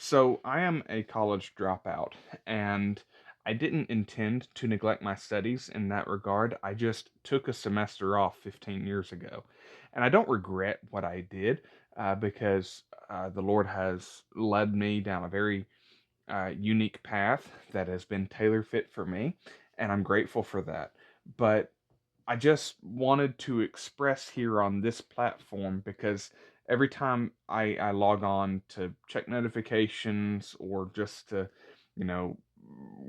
So I am a college dropout, and I didn't intend to neglect my studies in that regard. I just took a semester off 15 years ago. And I don't regret what I did because the Lord has led me down a very unique path that has been tailor fit for me, and I'm grateful for that. But I just wanted to express here on this platform because every time I log on to check notifications or just to, you know,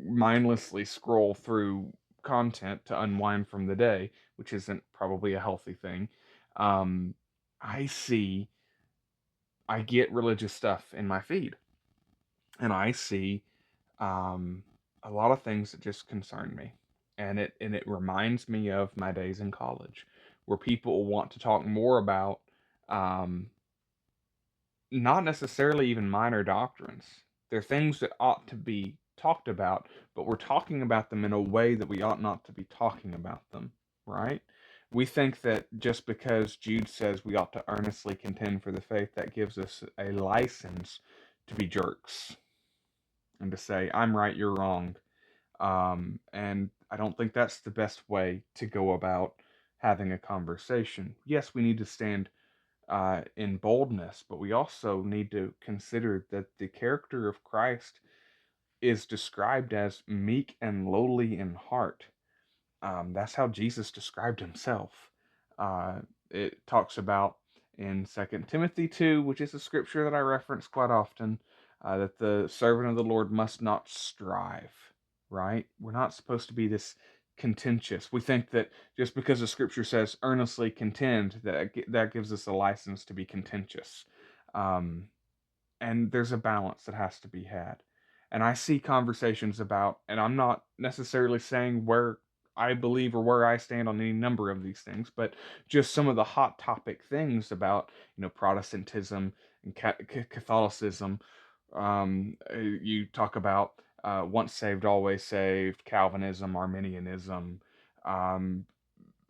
mindlessly scroll through content to unwind from the day, which isn't probably a healthy thing, um, I see, I get religious stuff in my feed, and I see um, a lot of things that just concern me, and it reminds me of my days in college, where people want to talk more about um, not necessarily even minor doctrines. They're things that ought to be talked about, but we're talking about them in a way that we ought not to be talking about them, right? We think that just because Jude says we ought to earnestly contend for the faith, that gives us a license to be jerks and to say, I'm right, you're wrong. And I don't think that's the best way to go about having a conversation. Yes, we need to stand in boldness, but we also need to consider that the character of Christ is described as meek and lowly in heart. That's how Jesus described himself. It talks about in Second Timothy 2, which is a scripture that I reference quite often, that the servant of the Lord must not strive, right? We're not supposed to be this contentious. We think that just because the scripture says earnestly contend, that gives us a license to be contentious. Um, and there's a balance that has to be had. And I see conversations about, and I'm not necessarily saying where I believe or where I stand on any number of these things, but just some of the hot topic things about, Protestantism and Catholicism. You talk about once saved, always saved, Calvinism, Arminianism, um,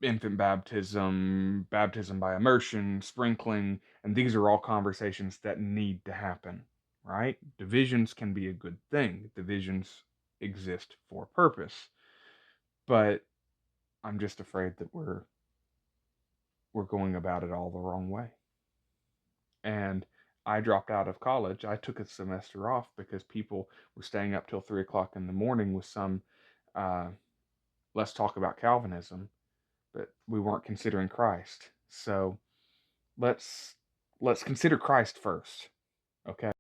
infant baptism, baptism by immersion, sprinkling, and these are all conversations that need to happen, right? Divisions can be a good thing. Divisions exist for a purpose, but I'm just afraid that we're going about it all the wrong way. And I dropped out of college. I took a semester off because people were staying up till 3 o'clock in the morning with some uh, let's talk about Calvinism, but we weren't considering Christ. So let's let's consider Christ first. Okay.